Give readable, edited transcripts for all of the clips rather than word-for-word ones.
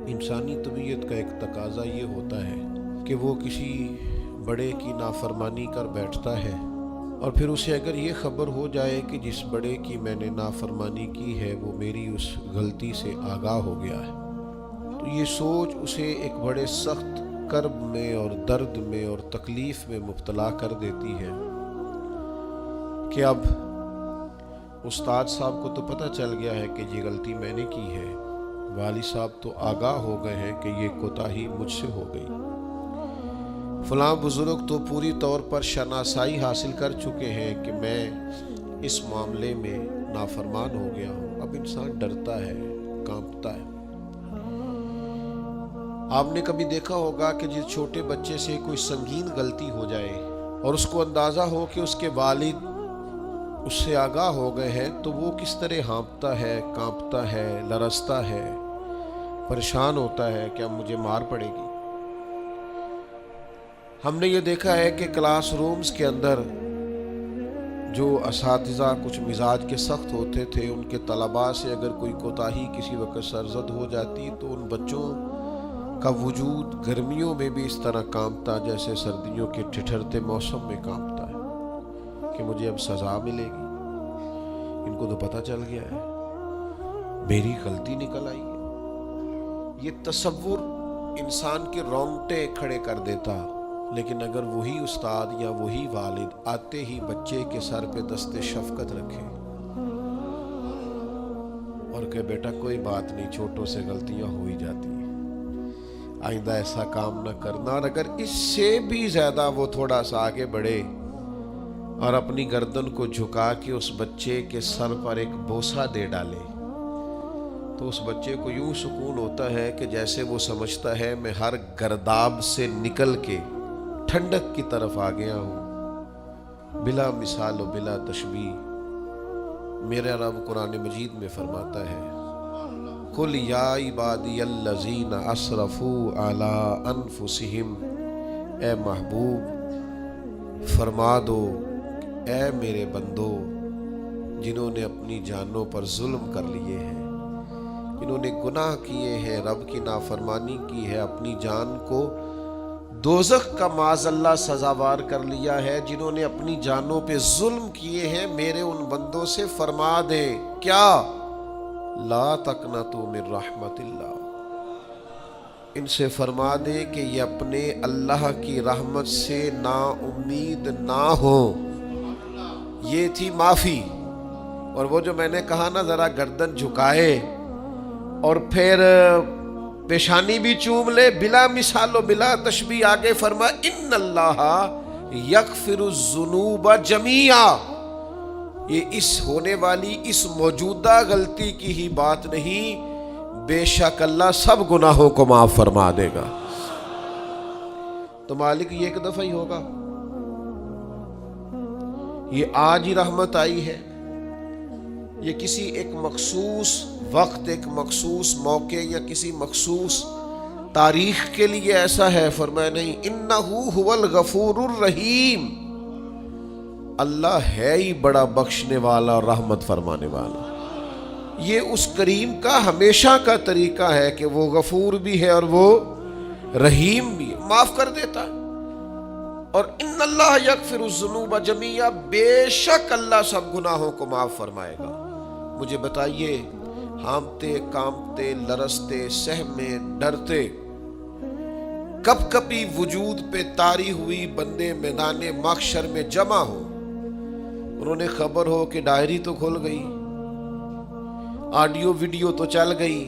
انسانی طبیعت کا ایک تقاضا یہ ہوتا ہے کہ وہ کسی بڑے کی نافرمانی کر بیٹھتا ہے، اور پھر اسے اگر یہ خبر ہو جائے کہ جس بڑے کی میں نے نافرمانی کی ہے وہ میری اس غلطی سے آگاہ ہو گیا ہے، تو یہ سوچ اسے ایک بڑے سخت کرب میں اور درد میں اور تکلیف میں مبتلا کر دیتی ہے کہ اب استاد صاحب کو تو پتہ چل گیا ہے کہ یہ غلطی میں نے کی ہے، والد صاحب تو آگاہ ہو گئے ہیں کہ یہ کوتاہی مجھ سے ہو گئی، فلاں بزرگ تو پوری طور پر شناسائی حاصل کر چکے ہیں کہ میں اس معاملے میں نافرمان ہو گیا ہوں۔ اب انسان ڈرتا ہے، کانپتا ہے۔ آپ نے کبھی دیکھا ہوگا کہ جس چھوٹے بچے سے کوئی سنگین غلطی ہو جائے اور اس کو اندازہ ہو کہ اس کے والد اس سے آگاہ ہو گئے ہیں تو وہ کس طرح ہانپتا ہے، کانپتا ہے، لرزتا ہے، پریشان ہوتا ہے کہ اب مجھے مار پڑے گی۔ ہم نے یہ دیکھا ہے کہ کلاس رومز کے اندر جو اساتذہ کچھ مزاج کے سخت ہوتے تھے، ان کے طلباء سے اگر کوئی کوتاہی کسی وقت سرزد ہو جاتی تو ان بچوں کا وجود گرمیوں میں بھی اس طرح کانپتا جیسے سردیوں کے ٹھٹھرتے موسم میں کانپتا ہے کہ مجھے اب سزا ملے گی، ان کو تو پتہ چل گیا ہے، میری غلطی نکل آئی ہے۔ یہ تصور انسان کے رونگٹے کھڑے کر دیتا، لیکن اگر وہی استاد یا وہی والد آتے ہی بچے کے سر پہ دست شفقت رکھے اور کہ بیٹا کوئی بات نہیں، چھوٹوں سے غلطیاں ہو ہی جاتی ہیں، آئندہ ایسا کام نہ کرنا، اور اگر اس سے بھی زیادہ وہ تھوڑا سا آگے بڑھے اور اپنی گردن کو جھکا کے اس بچے کے سر پر ایک بوسہ دے ڈالے تو اس بچے کو یوں سکون ہوتا ہے کہ جیسے وہ سمجھتا ہے میں ہر گرداب سے نکل کے ٹھنڈک کی طرف آ گیا ہوں، بلا مثال و بلا تشبیہ۔ میرا رب قرآن مجید میں فرماتا ہے قُلْ يَا عِبَادِيَ الَّذِينَ أَسْرَفُوا عَلَىٰ أَنفُسِهِمْ، اے محبوب فرما دو اے میرے بندو جنہوں نے اپنی جانوں پر ظلم کر لیے ہیں، جنہوں نے گناہ کیے ہیں، رب کی نافرمانی کی ہے، اپنی جان کو دوزخ کا معاذ اللہ سزاوار کر لیا ہے، جنہوں نے اپنی جانوں پہ ظلم کیے ہیں، میرے ان بندوں سے فرما دے کیا، لا تقنطوا من رحمت اللہ، ان سے فرما دے کہ یہ اپنے اللہ کی رحمت سے نا امید نہ ہو۔ یہ تھی معافی، اور وہ جو میں نے کہا نا ذرا گردن جھکائے اور پھر پیشانی بھی چوم لے، بلا مثال و بلا تشبیہ آگے فرما ان اللہ یغفر الذنوب جمیعا، یہ اس ہونے والی اس موجودہ غلطی کی ہی بات نہیں، بے شک اللہ سب گناہوں کو معاف فرما دے گا۔ تو مالک یہ ایک دفعہ ہی ہوگا، یہ آج ہی رحمت آئی ہے، یہ کسی ایک مخصوص وقت، ایک مخصوص موقع یا کسی مخصوص تاریخ کے لیے ایسا ہے؟ فرمایا نہیں، انہو هو الغفور الرحیم، اللہ ہے ہی بڑا بخشنے والا اور رحمت فرمانے والا۔ یہ اس کریم کا ہمیشہ کا طریقہ ہے کہ وہ غفور بھی ہے اور وہ رحیم بھی ہے، معاف کر دیتا ہے۔ اور ان اللہ یغفر الذنوب جمیعا، بے شک اللہ سب گناہوں کو معاف فرمائے گا۔ مجھے بتائیے، ہانپتے، کانپتے، لرزتے، سہمے، ڈرتے، کب کبھی وجود پہ طاری ہوئی بندے میدان محشر میں جمع ہو، انہوں نے خبر ہو کہ ڈائری تو کھل گئی، آڈیو ویڈیو تو چل گئی،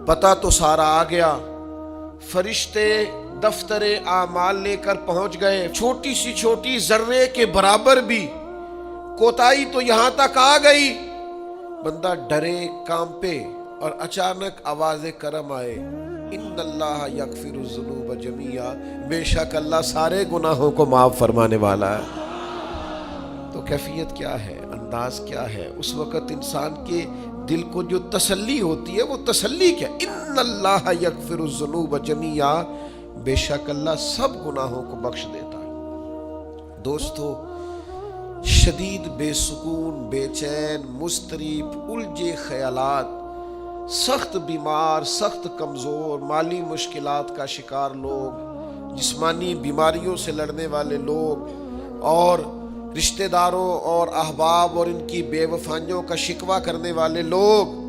پتہ تو سارا آ گیا، فرشتے دفتر اعمال لے کر پہنچ گئے، چھوٹی سی چھوٹی ذرے کے برابر بھی کوتاہی تو یہاں تک آ گئی، بندہ ڈرے، کانپے، اور اچانک آواز کرم آئے ان اللہ یغفر الذنوب جمیعا، بے شک اللہ سارے گناہوں کو معاف فرمانے والا ہے۔ تو کیفیت کیا ہے، انداز کیا ہے، اس وقت انسان کے دل کو جو تسلی ہوتی ہے وہ تسلی کیا، ان اللہ یغفر الذنوب جمیعا، بے شک اللہ سب گناہوں کو بخش دیتا ہے۔ دوستو، شدید بے سکون، بے چین، مضطرب، الجھے خیالات سخت بیمار، سخت کمزور، مالی مشکلات کا شکار لوگ، جسمانی بیماریوں سے لڑنے والے لوگ، اور رشتہ داروں اور احباب اور ان کی بے وفائیوں کا شکوہ کرنے والے لوگ،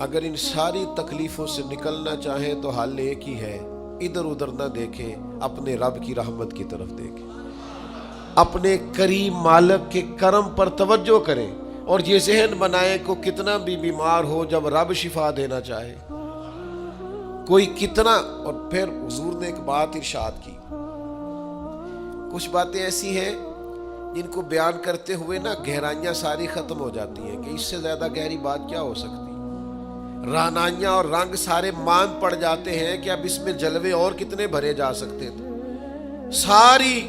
اگر ان ساری تکلیفوں سے نکلنا چاہیں تو حل ایک ہی ہے، ادھر ادھر نہ دیکھیں، اپنے رب کی رحمت کی طرف دیکھیں، اپنے کریم مالک کے کرم پر توجہ کریں، اور یہ ذہن بنائیں کہ کتنا بھی بیمار ہو، جب رب شفا دینا چاہے کوئی کتنا۔ اور پھر حضور نے ایک بات ارشاد کی، کچھ باتیں ایسی ہیں جن کو بیان کرتے ہوئے نا گہرائیاں ساری ختم ہو جاتی ہیں کہ اس سے زیادہ گہری بات کیا ہو سکتی، رعنائیاں اور رنگ سارے مان پڑ جاتے ہیں کہ اب اس میں جلوے اور کتنے بھرے جا سکتے تھے۔ ساری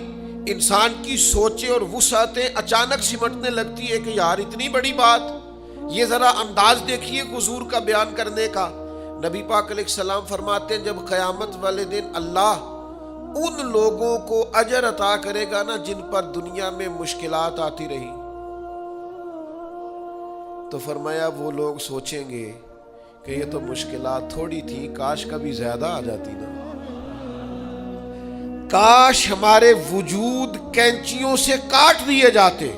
انسان کی سوچیں اور وسعتیں اچانک سمٹنے لگتی ہے کہ یار اتنی بڑی بات، یہ ذرا انداز دیکھیے حضور کا بیان کرنے کا۔ نبی پاک علیہ السلام فرماتے ہیں جب قیامت والے دن اللہ ان لوگوں کو اجر عطا کرے گا نا جن پر دنیا میں مشکلات آتی رہی، تو فرمایا وہ لوگ سوچیں گے کہ یہ تو مشکلات تھوڑی تھی، کاش کبھی زیادہ آ جاتی نا، کاش ہمارے وجود کینچیوں سے کاٹ دیے جاتے۔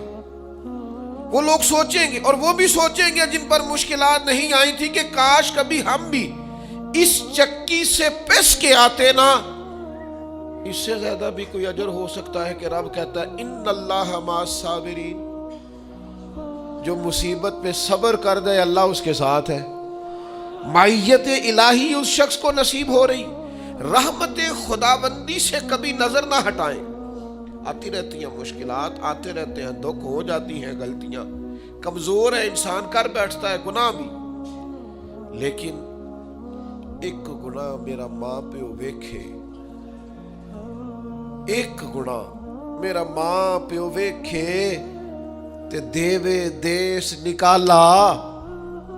وہ لوگ سوچیں گے، اور وہ بھی سوچیں گے جن پر مشکلات نہیں آئی تھی کہ کاش کبھی ہم بھی اس چکی سے پس کے آتے نا، اس سے زیادہ بھی کوئی اجر ہو سکتا ہے کہ رب کہتا ہے ان اللہ مع الصابرین، جو مصیبت پہ صبر کر دے اللہ اس کے ساتھ ہے۔ معیت الہی اس شخص کو نصیب ہو رہی، رحمت خداوندی سے کبھی نظر نہ ہٹائیں۔ آتی رہتی ہیں مشکلات، آتے رہتے ہیں دکھ، ہو جاتی ہیں غلطیاں، کمزور ہے انسان، کر بیٹھتا ہے گناہ بھی، لیکن ایک گناہ میرا ماں پیو ویکھے، ایک گناہ میرا ماں پیو ویکھے تے دیوے دیس نکالا،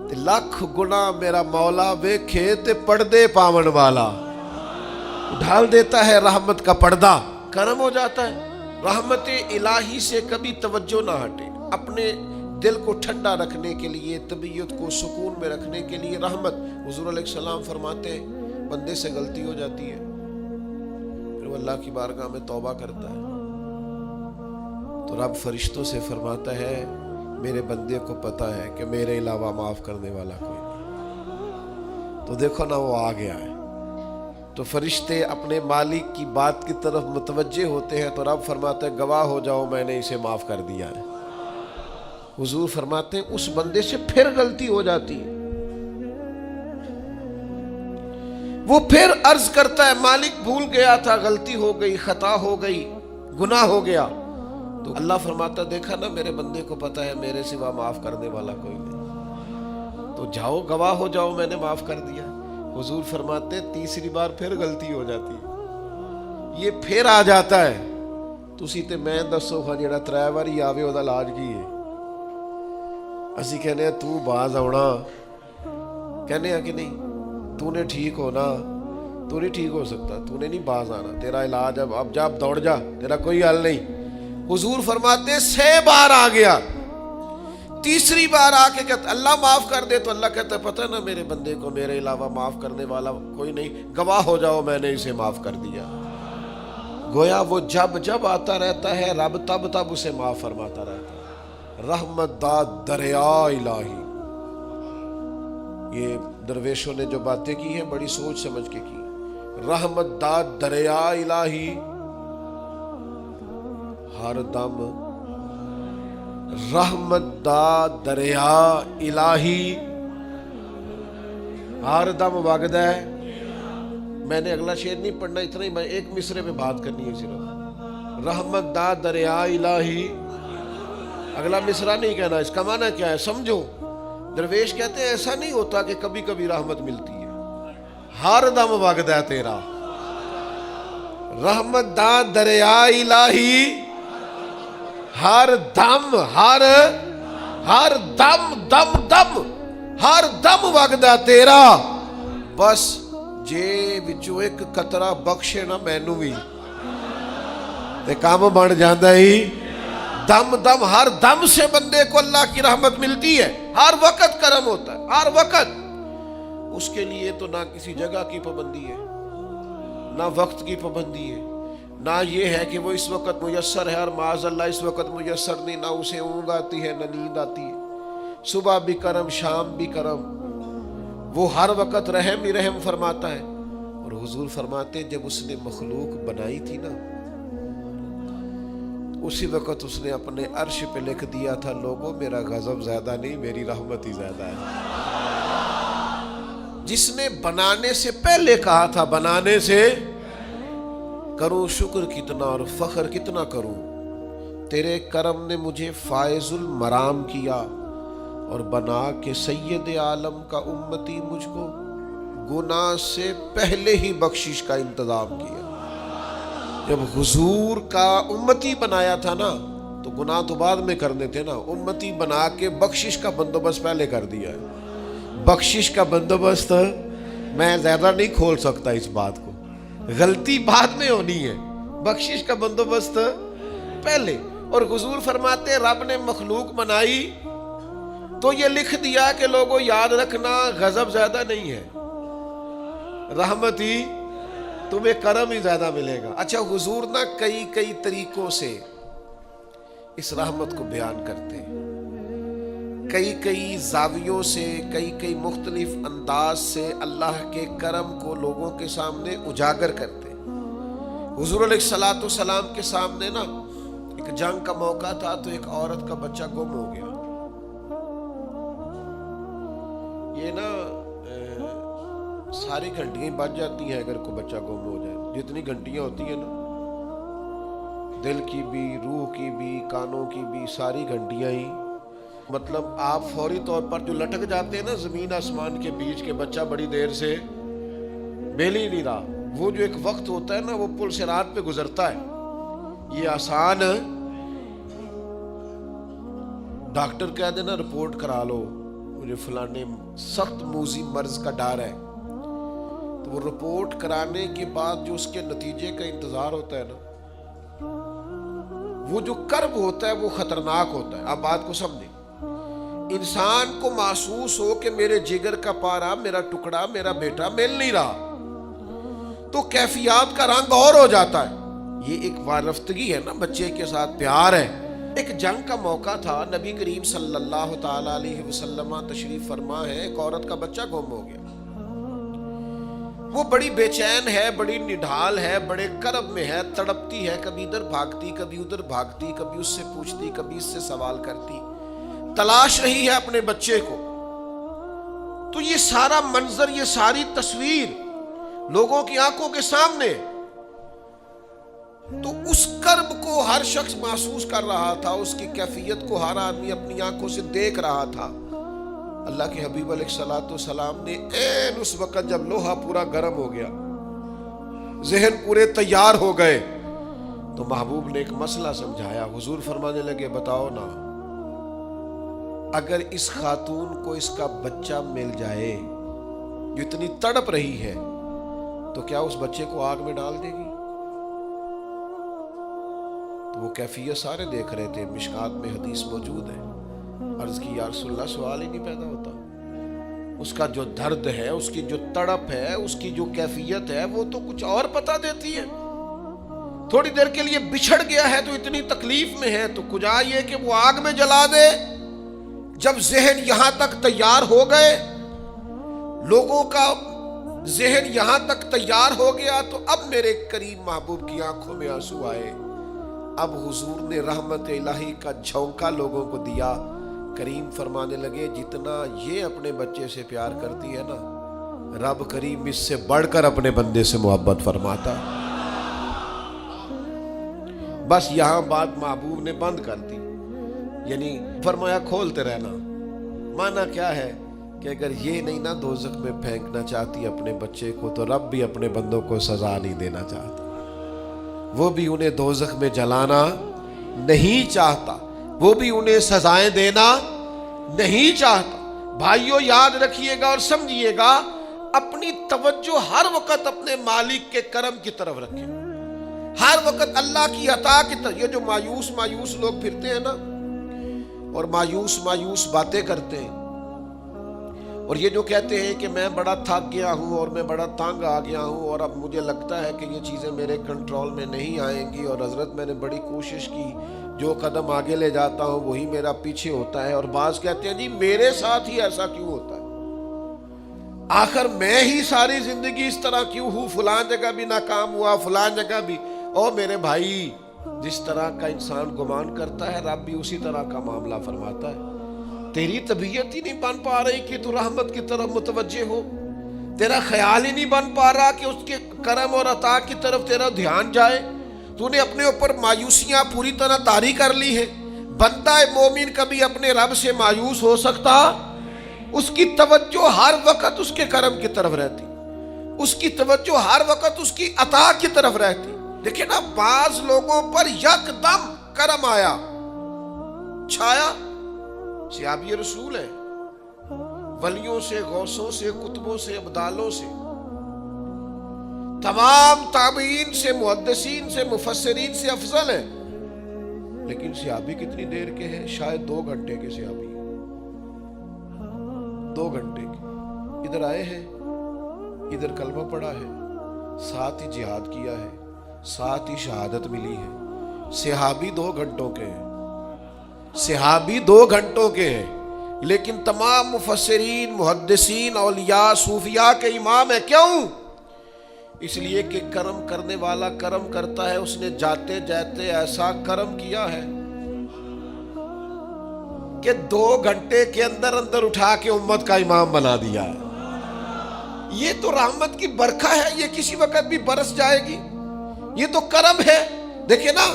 تے لاکھ گناہ میرا مولا ویکھے تے پردے پاون والا، ڈھال دیتا ہے رحمت کا پردہ، کرم ہو جاتا ہے۔ رحمت الہی سے کبھی توجہ نہ ہٹے، اپنے دل کو ٹھنڈا رکھنے کے لیے، طبیعت کو سکون میں رکھنے کے لیے رحمت۔ حضور علیہ السلام فرماتے ہیں بندے سے غلطی ہو جاتی ہے، پھر وہ اللہ کی بارگاہ میں توبہ کرتا ہے تو رب فرشتوں سے فرماتا ہے میرے بندے کو پتا ہے کہ میرے علاوہ معاف کرنے والا کوئی نہیں، تو دیکھو نا وہ آ گیا ہے، تو فرشتے اپنے مالک کی بات کی طرف متوجہ ہوتے ہیں، تو رب فرماتا ہے گواہ ہو جاؤ میں نے اسے معاف کر دیا ہے۔ حضور فرماتے ہیں اس بندے سے پھر غلطی ہو جاتی ہے، وہ پھر عرض کرتا ہے مالک بھول گیا تھا، غلطی ہو گئی، خطا ہو گئی، گناہ ہو گیا، تو اللہ فرماتا دیکھا نا میرے بندے کو پتا ہے میرے سوا معاف کرنے والا کوئی نہیں، تو جاؤ گواہ ہو جاؤ میں نے معاف کر دیا۔ حضور فرماتے تیسری بار پھر غلطی ہو جاتی ہے، یہ پھر آ جاتا ہے، تسی تے میں دسو ہاں جڑا 3 واری آوے او دا علاج کی ہے؟ اسی کہنے ہیں تو باز آنا، کہنے ہیں کہ نہیں تو نے ٹھیک ہونا، تو نہیں ٹھیک ہو سکتا، تو نے نہیں باز آنا، تیرا علاج اب جا دوڑ جا، تیرا کوئی حل نہیں۔ حضور فرماتے ہیں 6 بار آ گیا، تیسری بار آ کے کہتا اللہ معاف کر دے، تو اللہ کہتا ہے پتہ نا میرے بندے کو میرے علاوہ معاف کرنے والا کوئی نہیں، گواہ ہو جاؤ میں نے اسے معاف کر دیا۔ گویا وہ جب جب آتا رہتا ہے رب تب تب اسے معاف فرماتا رہتا ہے۔ رحمت دا دریا الہی، یہ درویشوں نے جو باتیں کی ہیں بڑی سوچ سمجھ کے کی۔ رحمت دا دریا الہی ہر دم، رحمت دا دریا الہی ہر دم وگدا ہے۔ میں نے اگلا شعر نہیں پڑھنا، اتنا ہی میں ایک مصرے میں بات کرنی ہے صرف، رحمت دا دریا الہی، اگلا مصرع نہیں کہنا، اس کا معنی کیا ہے سمجھو۔ درویش کہتے ہیں ایسا نہیں ہوتا کہ کبھی کبھی رحمت ملتی ہے، ہر دم وگدا ہے تیرا، رحمت دا دریا الہی ہر دم، ہر دم دم دم ہر دم وگدا تیرا، بس جے وچوں ایک قطرہ بخشے نا مینوں بھی تے کام بن جاندا ہی۔ دم دم، ہر دم سے بندے کو اللہ کی رحمت ملتی ہے، ہر وقت کرم ہوتا ہے، ہر وقت۔ اس کے لیے تو نہ کسی جگہ کی پابندی ہے، نہ وقت کی پابندی ہے، نہ یہ ہے کہ وہ اس وقت میسر ہے اور معاذ اللہ اس وقت میسر نہیں، نہ اسے اونگ آتی ہے نہ نیند آتی ہے، صبح بھی کرم شام بھی کرم، وہ ہر وقت رحم ہی رحم فرماتا ہے۔ اور حضور فرماتے جب اس نے مخلوق بنائی تھی نا، اسی وقت اس نے اپنے عرش پہ لکھ دیا تھا، لوگوں میرا غضب زیادہ نہیں، میری رحمت ہی زیادہ ہے۔ جس نے بنانے سے پہلے کہا تھا، بنانے سے کروں شکر کتنا اور فخر کتنا کروں، تیرے کرم نے مجھے فائز المرام کیا اور بنا کے سید عالم کا امتی مجھ کو گناہ سے پہلے ہی بخشش کا انتظام کیا۔ جب حضور کا امتی بنایا تھا نا تو گناہ تو بعد میں کرنے تھے نا، امتی بنا کے بخشش کا بندوبست پہلے کر دیا ہے۔ بخشش کا بندوبست میں زیادہ نہیں کھول سکتا اس بات کو، غلطی بعد میں ہونی ہے، بخشش کا بندوبست پہلے۔ اور حضور فرماتے رب نے مخلوق بنائی تو یہ لکھ دیا کہ لوگوں یاد رکھنا غضب زیادہ نہیں ہے، رحمت ہی، تمہیں کرم ہی زیادہ ملے گا۔ اچھا حضور نہ کئی طریقوں سے اس رحمت کو بیان کرتے ہیں، کئی زاویوں سے، کئی مختلف انداز سے اللہ کے کرم کو لوگوں کے سامنے اجاگر کرتے ہیں۔ حضور علیہ الصلوۃ والسلام کے سامنے نا ایک جنگ کا موقع تھا تو ایک عورت کا بچہ گم ہو گیا۔ یہ نا ساری گھنٹیاں بج جاتی ہیں اگر کوئی بچہ گم ہو جائے، جتنی گھنٹیاں ہوتی ہیں نا، دل کی بھی، روح کی بھی، کانوں کی بھی، ساری گھنٹیاں ہی، مطلب آپ فوری طور پر جو لٹک جاتے ہیں نا زمین آسمان کے بیچ کے، بچہ بڑی دیر سے مل ہی نہیں رہا، وہ جو ایک وقت ہوتا ہے نا وہ پل صراط پہ گزرتا ہے، یہ آسان ڈاکٹر کہہ دینا رپورٹ کرا لو مجھے فلانے سخت موذی مرض کا ڈر ہے، تو وہ رپورٹ کرانے کے بعد جو اس کے نتیجے کا انتظار ہوتا ہے نا، وہ جو کرب ہوتا ہے وہ خطرناک ہوتا ہے۔ آپ بات کو سمجھیں، انسان کو محسوس ہو کہ میرے جگر کا پارا، میرا ٹکڑا، میرا بیٹا مل نہیں رہا، تو کیفیات کا رنگ اور ہو جاتا ہے۔ یہ ایک وارفتگی ہے نا، بچے کے ساتھ پیار ہے۔ ایک جنگ کا موقع تھا، نبی کریم صلی اللہ تعالی علیہ وسلم تشریف فرما ہے، ایک عورت کا بچہ گم ہو گیا، وہ بڑی بے چین ہے، بڑی نڈھال ہے، بڑے کرب میں ہے، تڑپتی ہے، کبھی ادھر بھاگتی کبھی ادھر بھاگتی، کبھی اس سے پوچھتی کبھی اس سے سوال کرتی، تلاش رہی ہے اپنے بچے کو۔ تو یہ سارا منظر، یہ ساری تصویر لوگوں کی آنکھوں کے سامنے، تو اس کرب کو ہر شخص محسوس کر رہا تھا، اس کی کیفیت کو ہر آدمی اپنی آنکھوں سے دیکھ رہا تھا۔ اللہ کے حبیب علیہ الصلوۃ والسلام نے عین اس وقت جب لوہا پورا گرم ہو گیا، ذہن پورے تیار ہو گئے، تو محبوب نے ایک مسئلہ سمجھایا۔ حضور فرمانے لگے بتاؤ نا، اگر اس خاتون کو اس کا بچہ مل جائے جو اتنی تڑپ رہی ہے، تو کیا اس بچے کو آگ میں ڈال دے گی؟ تو وہ کیفیت سارے دیکھ رہے تھے، مشکات میں حدیث موجود ہے۔ عرض کی یا رسول اللہ، سوال ہی نہیں پیدا ہوتا، اس کا جو درد ہے، اس کی جو تڑپ ہے، اس کی جو کیفیت ہے، وہ تو کچھ اور پتا دیتی ہے۔ تھوڑی دیر کے لیے بچھڑ گیا ہے تو اتنی تکلیف میں ہے، تو کجا یہ کہ وہ آگ میں جلا دے۔ جب ذہن یہاں تک تیار ہو گئے، لوگوں کا ذہن یہاں تک تیار ہو گیا، تو اب میرے کریم محبوب کی آنکھوں میں آنسو آئے۔ اب حضور نے رحمت الہی کا جھونکا لوگوں کو دیا۔ کریم فرمانے لگے جتنا یہ اپنے بچے سے پیار کرتی ہے نا، رب کریم اس سے بڑھ کر اپنے بندے سے محبت فرماتا۔ بس یہاں بات محبوب نے بند کر دی، یعنی فرمایا کھولتے رہنا۔ معنی کیا ہے کہ اگر یہ نہیں نا دوزخ میں پھینکنا چاہتی اپنے بچے کو، تو رب بھی اپنے بندوں کو سزا نہیں دینا چاہتا، وہ بھی انہیں دوزخ میں جلانا نہیں چاہتا، وہ بھی انہیں سزائیں دینا نہیں چاہتا۔ بھائیو یاد رکھیے گا اور سمجھیے گا، اپنی توجہ ہر وقت اپنے مالک کے کرم کی طرف رکھیں، ہر وقت اللہ کی عطا کی طرف۔ یہ جو مایوس لوگ پھرتے ہیں نا اور مایوس باتیں کرتے ہیں، اور یہ جو کہتے ہیں کہ میں بڑا تھک گیا ہوں اور میں بڑا تنگ آ گیا ہوں اور اب مجھے لگتا ہے کہ یہ چیزیں میرے کنٹرول میں نہیں آئیں گی، اور حضرت میں نے بڑی کوشش کی، جو قدم آگے لے جاتا ہوں وہی میرا پیچھے ہوتا ہے، اور بعض کہتے ہیں جی میرے ساتھ ہی ایسا کیوں ہوتا ہے، آخر میں ہی ساری زندگی اس طرح کیوں ہوں، فلاں جگہ بھی ناکام ہوا، فلاں جگہ بھی۔ اور میرے بھائی، جس طرح کا انسان گمان کرتا ہے رب بھی اسی طرح کا معاملہ فرماتا ہے۔ تیری طبیعت ہی نہیں بن پا رہی کہ تو رحمت کی طرف متوجہ ہو، تیرا خیال ہی نہیں بن پا رہا کہ اس کے کرم اور عطا کی طرف تیرا دھیان جائے، تو نے اپنے اوپر مایوسیاں پوری طرح طاری کر لی ہے۔ بندہ مومن کبھی اپنے رب سے مایوس ہو سکتا؟ اس کی توجہ ہر وقت اس کے کرم کی طرف رہتی، اس کی توجہ ہر وقت اس کی عطا کی طرف رہتی۔ دیکھیں نا، بعض لوگوں پر یکدم کرم آیا، چھایا، صحابی رسول ہے، ولیوں سے، غوثوں سے، قطبوں سے، ابدالوں سے، تمام تابعین سے، محدثین سے، مفسرین سے افضل ہے، لیکن صحابی کتنی دیر کے ہیں؟ شاید 2 گھنٹے کے صحابی، 2 گھنٹے کے، ادھر آئے ہیں، ادھر کلمہ پڑھا ہے، ساتھ ہی جہاد کیا ہے، ساتھ ہی شہادت ملی ہے۔ صحابی 2 گھنٹوں کے ہیں، صحابی 2 گھنٹوں کے ہیں، لیکن تمام مفسرین، محدثین، اولیاء، صوفیاء کے امام ہیں۔ کیوں؟ اس لیے کہ کرم کرنے والا کرم کرتا ہے، اس نے جاتے جاتے ایسا کرم کیا ہے کہ 2 گھنٹے کے اندر اندر اٹھا کے امت کا امام بنا دیا ہے۔ یہ تو رحمت کی برکھا ہے، یہ کسی وقت بھی برس جائے گی، یہ تو کرم ہے۔ دیکھیں نا،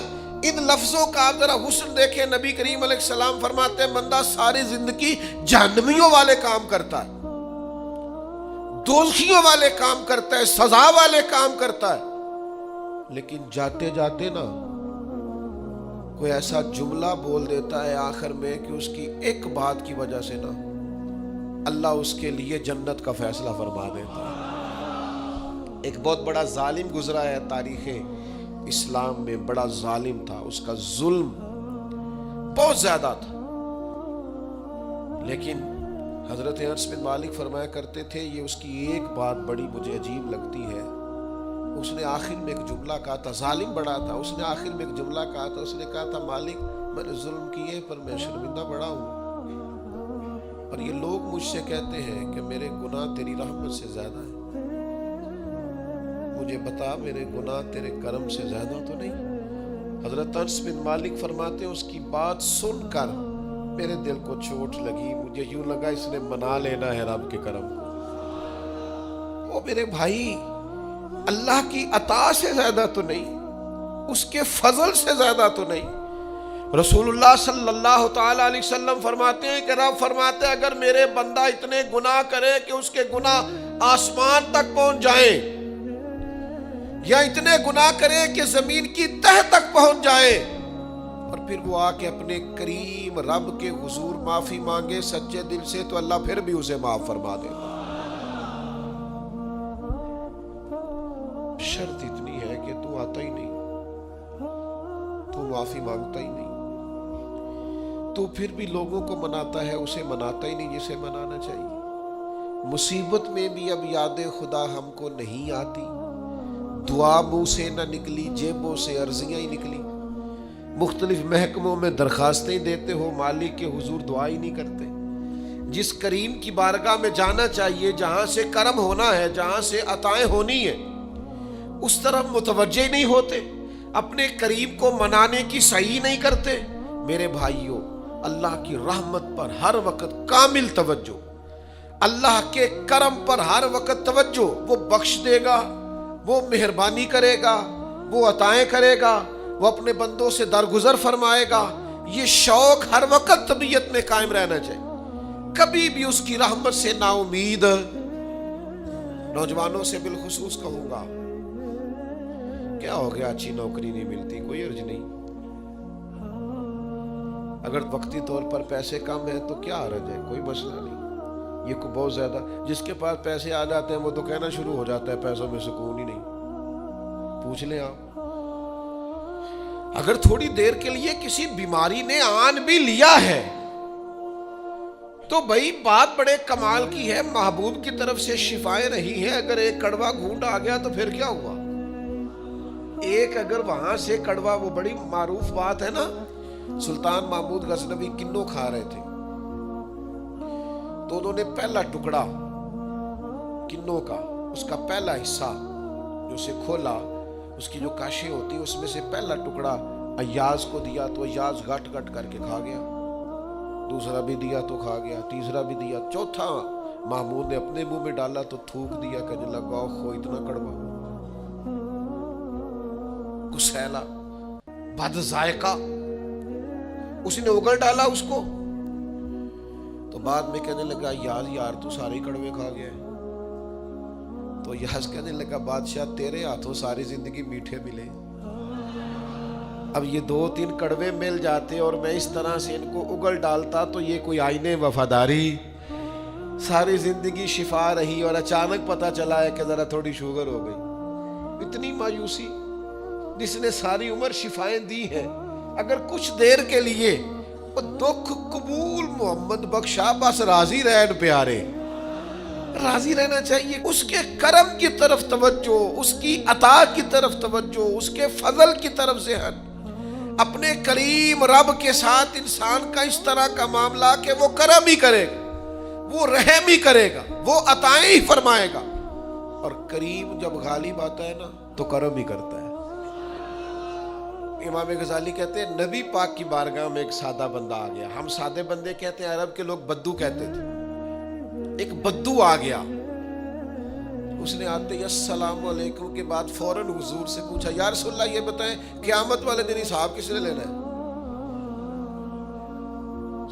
ان لفظوں کا آپ ذرا حسن دیکھیں۔ نبی کریم علیہ السلام فرماتے ہیں بندہ ساری زندگی جہنمیوں والے کام کرتا ہے، دوزخیوں والے کام کرتا ہے، سزا والے کام کرتا ہے، لیکن جاتے جاتے نا کوئی ایسا جملہ بول دیتا ہے آخر میں کہ اس کی ایک بات کی وجہ سے نا اللہ اس کے لیے جنت کا فیصلہ فرما دیتا ہے۔ ایک بہت بڑا ظالم گزرا ہے تاریخ اسلام میں، بڑا ظالم تھا، اس کا ظلم بہت زیادہ تھا، لیکن حضرت انس بن مالک فرمایا کرتے تھے یہ اس کی ایک بات بڑی مجھے عجیب لگتی ہے، اس نے آخر میں ایک جملہ کہا تھا، ظالم بڑا تھا، اس نے آخر میں ایک جملہ کہا تھا، اس نے کہا تھا مالک میں نے ظلم کیے پر میں شرمندہ بڑا ہوں، اور یہ لوگ مجھ سے کہتے ہیں کہ میرے گناہ تیری رحمت سے زیادہ ہیں، مجھے بتا میرے گناہ تیرے کرم سے زیادہ تو نہیں؟ حضرت انس بن مالک فرماتے ہیں اس کی بات سن کر میرے دل کو چوٹ لگی، مجھے یوں لگا اس نے منا لینا ہے رب کے کرم کو۔ وہ میرے بھائی، اللہ کی عطا سے زیادہ تو نہیں، اس کے فضل سے زیادہ تو نہیں۔ رسول اللہ صلی اللہ تعالی علیہ وسلم فرماتے ہیں کہ رب فرماتے ہیں اگر میرے بندہ اتنے گناہ کرے کہ اس کے گناہ آسمان تک پہنچ جائیں، یا اتنے گناہ کرے کہ زمین کی تہ تک پہنچ جائے، اور پھر وہ آ کے اپنے کریم رب کے حضور معافی مانگے سچے دل سے، تو اللہ پھر بھی اسے معاف فرما دے گا۔ شرط اتنی ہے کہ تو آتا ہی نہیں، تو معافی مانگتا ہی نہیں، تو پھر بھی لوگوں کو مناتا ہے، اسے مناتا ہی نہیں جسے منانا چاہیے۔ مصیبت میں بھی اب یاد خدا ہم کو نہیں آتی، دعا منہ سے نہ نکلی، جیبوں سے عرضیاں ہی نکلی، مختلف محکموں میں درخواستیں دیتے ہو، مالک کے حضور دعا ہی نہیں کرتے۔ جس کریم کی بارگاہ میں جانا چاہیے، جہاں سے کرم ہونا ہے، جہاں سے عطائیں ہونی ہے، اس طرف متوجہ نہیں ہوتے، اپنے کریم کو منانے کی صحیح نہیں کرتے۔ میرے بھائیوں، اللہ کی رحمت پر ہر وقت کامل توجہ، اللہ کے کرم پر ہر وقت توجہ، وہ بخش دے گا، وہ مہربانی کرے گا، وہ عطائیں کرے گا، وہ اپنے بندوں سے درگزر فرمائے گا۔ یہ شوق ہر وقت طبیعت میں قائم رہنا چاہیے، کبھی بھی اس کی رحمت سے نا امید۔ نوجوانوں سے بالخصوص کہوں گا، کیا ہو گیا اچھی نوکری نہیں ملتی، کوئی عرض نہیں، اگر وقتی طور پر پیسے کم ہیں تو کیا حرج ہے، کوئی مسئلہ نہیں۔ یہ کو بہت زیادہ جس کے پاس پیسے آ جاتے ہیں وہ تو کہنا شروع ہو جاتا ہے پیسوں میں سکون ہی نہیں۔ پوچھ لیں آپ، اگر تھوڑی دیر کے لیے کسی بیماری نے آن بھی لیا ہے تو بھائی بات بڑے کمال کی ہے، محبوب کی طرف سے شفائیں رہی ہیں، اگر ایک کڑوا گھونٹ آ گیا تو پھر کیا ہوا؟ ایک اگر وہاں سے کڑوا، وہ بڑی معروف بات ہے نا، سلطان محمود غزنوی کنو کھا رہے تھے تو انہوں نے پہلا ٹکڑا کنو کا، اس کا پہلا حصہ جو اسے کھولا، اس کی جو کاشیں ہوتی اس میں سے پہلا ٹکڑا ایاز کو دیا تو ایاز گٹ گٹ کر کے کھا گیا، دوسرا بھی دیا تو کھا گیا، تیسرا بھی دیا، چوتھا محمود نے اپنے منہ میں ڈالا تو تھوک دیا، کہنے لگا خو اتنا کڑوا، کسیلا، بد ذائقہ، اسی نے اگل ڈالا اس کو، تو بعد میں کہنے لگا یار تو سارے کڑوے کھا گیا ہے، تو یاز کہنے لگا بادشاہ تیرے ہاتھوں ساری زندگی میٹھے ملے، اب یہ 2-3 کڑوے مل جاتے اور میں اس طرح سے ان کو اگل ڈالتا تو یہ کوئی آئینے وفاداری، ساری زندگی شفا رہی اور اچانک پتہ چلا ہے کہ ذرا تھوڑی شوگر ہو گئی، اتنی مایوسی، جس نے ساری عمر شفائیں دی ہیں، اگر کچھ دیر کے لیے دکھ قبول محمد بخشا، بس راضی رہن پیارے، راضی رہنا چاہیے، اس کے کرم کی طرف توجہ، اس کی عطا کی طرف توجہ، اس کے فضل کی طرف ذہن، اپنے کریم رب کے ساتھ انسان کا اس طرح کا معاملہ کہ وہ کرم ہی کرے گا، وہ رحم ہی کرے گا، وہ عطائیں ہی فرمائے گا، اور کریم جب غالب آتا ہے نا تو کرم ہی کرتا ہے۔ امام غزالی کہتے ہیں نبی پاک کی بارگاہ میں ایک سادہ بندہ آ گیا، ہم سادے بندے کہتے ہیں، عرب کے لوگ بدو کہتے تھے، ایک بدو آ گیا، اس نے آتے ہی السلام علیکم کے بعد فوراً حضور سے پوچھا یا رسول اللہ یہ بتائیں قیامت والے دن حساب کس نے لینا ہے؟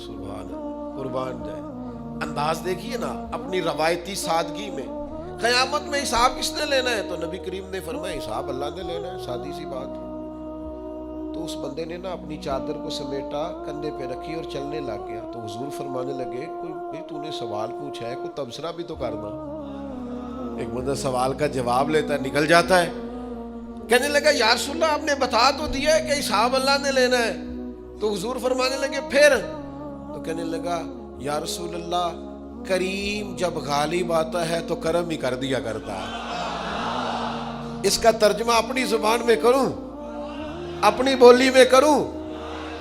سبحان اللہ، قربان جائے، انداز دیکھیے نا اپنی روایتی سادگی میں، قیامت میں حساب کس نے لینا ہے؟ تو نبی کریم نے فرمایا حساب اللہ نے لینا ہے، سادی سی بات۔ تو اس بندے نے نا اپنی چادر کو سمیٹا، کندھے پہ رکھی اور چلنے لگ گیا، تو حضور فرمانے لگے کوئی تو نے سوال پوچھا ہے، کوئی تبصرہ بھی تو کرنا، ایک بندہ سوال کا جواب لیتا ہے نکل جاتا ہے، کہنے لگا یا رسول اللہ آپ نے بتا تو دیا ہے کہ حساب اللہ نے لینا ہے، تو حضور فرمانے لگے پھر، تو کہنے لگا یا رسول اللہ کریم جب غالب آتا ہے تو کرم ہی کر دیا کرتا ہے۔ اس کا ترجمہ اپنی زبان میں کروں، اپنی بولی میں کروں،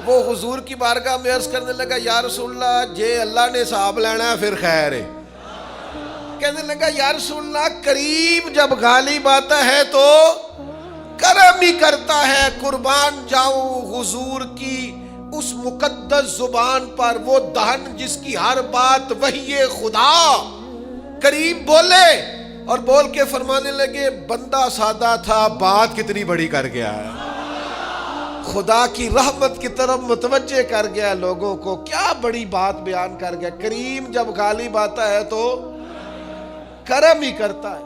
وہ حضور کی بارگاہ میں عرض کرنے لگا یا رسول اللہ جے اللہ نے حساب لینا ہے پھر خیر ہے، کہنے لگا یا رسول اللہ کریم جب غالب آتا ہے تو کرم ہی کرتا ہے، قربان جاؤں حضور کی اس مقدس زبان پر، وہ دہن جس کی ہر بات وحی خدا، کریم بولے اور بول کے فرمانے لگے بندہ سادہ تھا بات کتنی بڑی کر گیا ہے، خدا کی رحمت کی طرف متوجہ کر گیا لوگوں کو، کیا بڑی بات بیان کر گیا، کریم جب غالب آتا ہے تو کرم ہی کرتا ہے۔